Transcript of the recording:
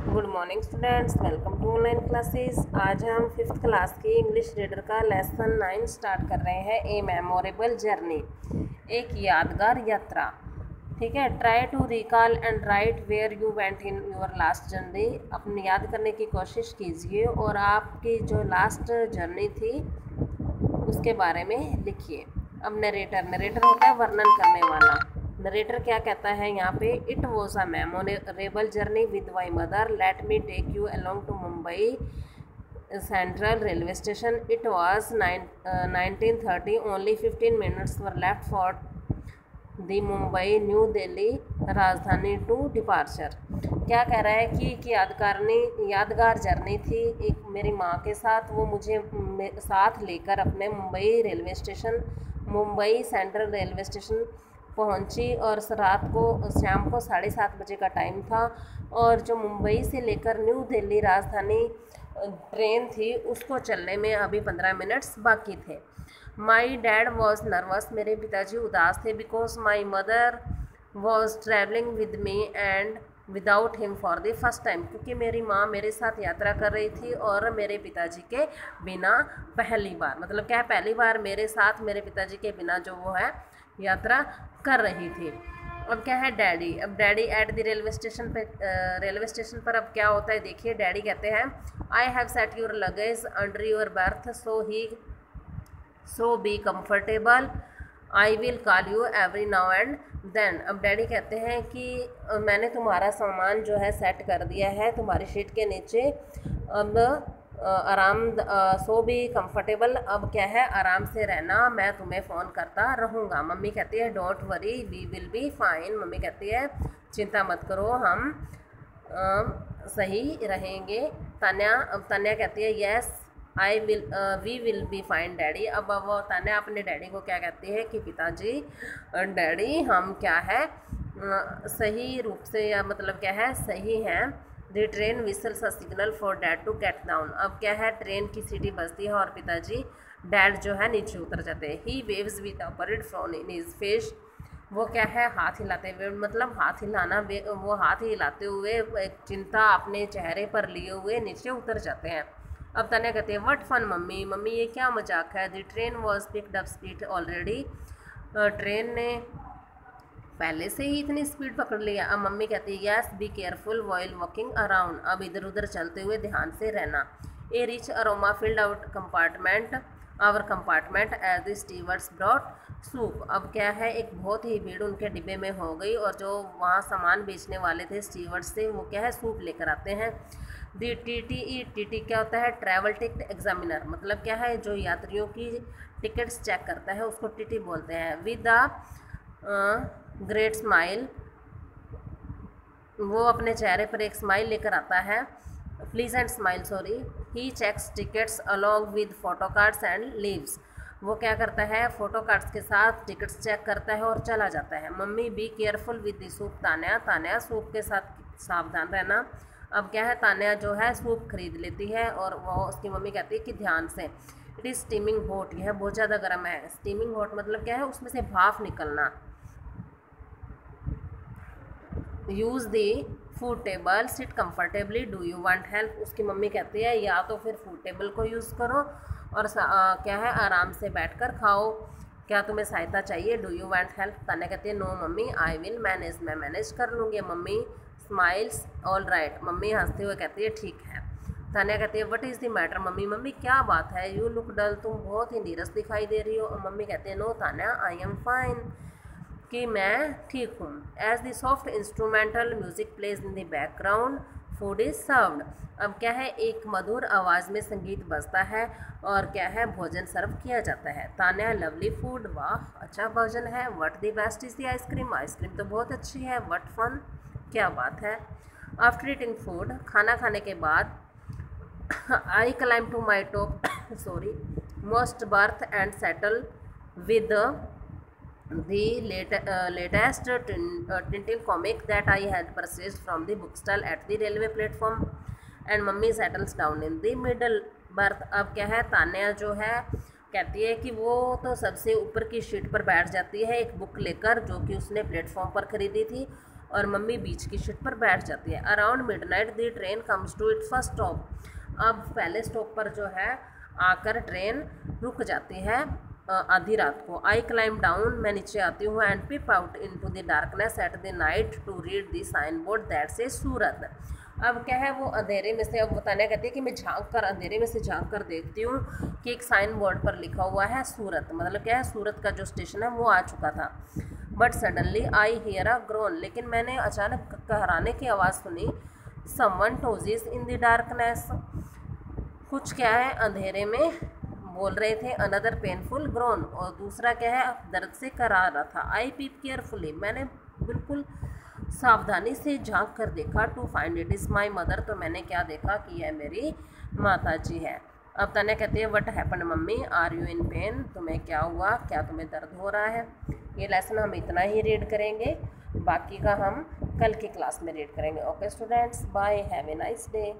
Good morning students, welcome to online classes. आज हम fifth class की इंग्लिश रीडर का लेसन 9 स्टार्ट कर रहे हैं। ए मेमोरेबल जर्नी, एक यादगार यात्रा। ठीक है। Try to recall and write where you went in your last journey. अपनी याद करने की कोशिश कीजिए और आपकी जो लास्ट जर्नी थी उसके बारे में लिखिए। अब नरेटर होता है वर्णन करने वाला। नरेटर क्या कहता है यहाँ पे, it was a memorable journey with my mother, let me take you along to Mumbai central railway station. It was 1930, only 15 minutes were left for the Mumbai New Delhi Rajdhani to departure. क्या कह रहा है कि यादगार जर्नी थी एक मेरी माँ के साथ। वो मुझे साथ लेकर अपने मुंबई सेंट्रल रेलवे स्टेशन पहुंची और रात को शाम को 7:30 बजे का टाइम था। और जो मुंबई से लेकर न्यू दिल्ली राजधानी ट्रेन थी उसको चलने में अभी 15 मिनट्स बाकी थे। माई डैड वॉज नर्वस, मेरे पिताजी उदास थे, because my mother was travelling with me and without him for the first time, क्योंकि मेरी माँ मेरे साथ यात्रा कर रही थी और मेरे पिताजी के बिना पहली बार, मतलब क्या पहली बार मेरे साथ मेरे पिताजी के बिना जो वो है यात्रा कर रही थी। अब क्या है डैडी, अब daddy at the railway station पर अब क्या होता है देखिए। डैडी कहते हैं, I have set your luggage under your berth so be comfortable, I will call you every now and then. अब डैडी कहते हैं कि मैंने तुम्हारा सामान जो है सेट कर दिया है तुम्हारी शीट के नीचे। अब आराम सो भी कंफर्टेबल, अब क्या है आराम से रहना, मैं तुम्हें फ़ोन करता रहूँगा। मम्मी कहती है don't worry we will be fine, mummy कहती है चिंता मत करो हम सही रहेंगे। तान्या कहती है yes I will we will be fine daddy. अब वो तान्या अपने डैडी को क्या कहती है कि पिताजी डैडी हम क्या है सही रूप से, या मतलब क्या है सही हैं। The train whistles a signal for dad to get down. अब क्या है ट्रेन की सीटी बजती है और पिताजी डैड जो है नीचे उतर जाते हैं। He waves with a worried frown in his face, वो क्या है हाथ हिलाते हुए, मतलब हाथ हिलाना, वो हाथ हिलाते हुए एक चिंता अपने चेहरे पर लिए हुए नीचे उतर जाते हैं। अब तन्या कहते हैं व्हाट फन मम्मी, मम्मी ये क्या मजाक है। The train was picked up speed already, train ने पहले से ही इतनी स्पीड पकड़ लिया। अब मम्मी कहती है yes be careful while walking around, अब इधर उधर चलते हुए ध्यान से रहना। A rich aroma filled out our compartment as the stewards brought soup. अब क्या है एक बहुत ही भीड़ उनके डिब्बे में हो गई और जो वहाँ सामान बेचने वाले थे स्टीवर्ड्स से वो क्या है सूप लेकर आते हैं। दी टी क्या होता है ट्रैवल टिकट एग्जामिनर, मतलब क्या है जो यात्रियों की टिकट्स चेक करता है उसको टीटी बोलते हैं। विद द ग्रेट स्माइल, वो अपने चेहरे पर एक स्माइल लेकर आता है, pleasant smile sorry. He checks tickets along with photo cards and leaves, वो क्या करता है फोटो कार्ड्स के साथ टिकट्स चेक करता है और चला जाता है। Mummy be careful with the soup, Tanya soup के साथ सावधान रहना। अब क्या है तान्या जो है सूप खरीद लेती है और वो उसकी मम्मी कहती है कि ध्यान से। इट इज़ स्टीमिंग हॉट, यह बहुत ज़्यादा गर्म है। स्टीमिंग हॉट मतलब क्या है उसमें से भाप निकलना। Use the food table seat comfortably, do you want help, उसकी मम्मी कहती है या तो फिर फूड टेबल को यूज़ करो और क्या है आराम से बैठकर खाओ, क्या तुम्हें सहायता चाहिए, do you want help. Tanya कहती है no mummy I will manage, मैं मैनेज कर लूँगी। Mummy smiles all right, mummy हंसते हुए कहती है ठीक है। तान्या कहती है what is the matter mummy क्या बात है, यू लुक डल, तुम बहुत ही नीरस दिखाई दे रही हो। और मम्मी कहती है no Tanya I am fine, कि मैं ठीक हूँ। As the soft instrumental music plays in the background food is served. अब क्या है एक मधुर आवाज़ में संगीत बजता है और क्या है भोजन सर्व किया जाता है। तान्या लवली फूड, वाह अच्छा भोजन है। What the best is the ice cream, ice cream तो बहुत अच्छी है। व्हाट फन, क्या बात है। आफ्टर ईटिंग फूड, खाना खाने के बाद, I climb to my top most berth and settle with the latest Tintin comic that I had purchased from the bookstall at the railway platform and mummy settles down in the middle berth। अब क्या है तान्या जो है कहती है कि वो तो सबसे ऊपर की शीट पर बैठ जाती है एक बुक लेकर जो कि उसने प्लेटफॉर्म पर खरीदी थी और मम्मी बीच की सीट पर बैठ जाती है। Around midnight the train comes to its first stop. अब पहले स्टॉप पर जो है आकर ट्रेन रुक जाती है आधी रात को। आई क्लाइम डाउन, मैं नीचे आती हूँ, and peep out into the darkness at the night to read the sign board that say Surat. अब क्या है, वो अंधेरे में से, अब बताने कहती है कि मैं अंधेरे में से झांक कर देखती हूँ कि एक साइन बोर्ड पर लिखा हुआ है सूरत, मतलब क्या है, सूरत का जो स्टेशन है वो आ चुका था। But suddenly I hear a grown, लेकिन मैंने अचानक कहराने की आवाज़ सुनी। समवन टोजिस इन द डार्कनेस, कुछ क्या है अंधेरे में बोल रहे थे। अनदर पेनफुल ग्रोन, और दूसरा क्या है दर्द से करा रहा था। आई पीप केयरफुली, मैंने बिल्कुल सावधानी से झांक कर देखा। To find it is my mother, तो मैंने क्या देखा कि यह मेरी माता जी है। अब तन्या कहती है what happen mummy, are you in pain, तुम्हें क्या हुआ, क्या तुम्हें दर्द हो रहा है। ये लेसन हम इतना ही रीड करेंगे, बाकी का हम कल की क्लास में रीड करेंगे। Okay students, bye, have a nice day.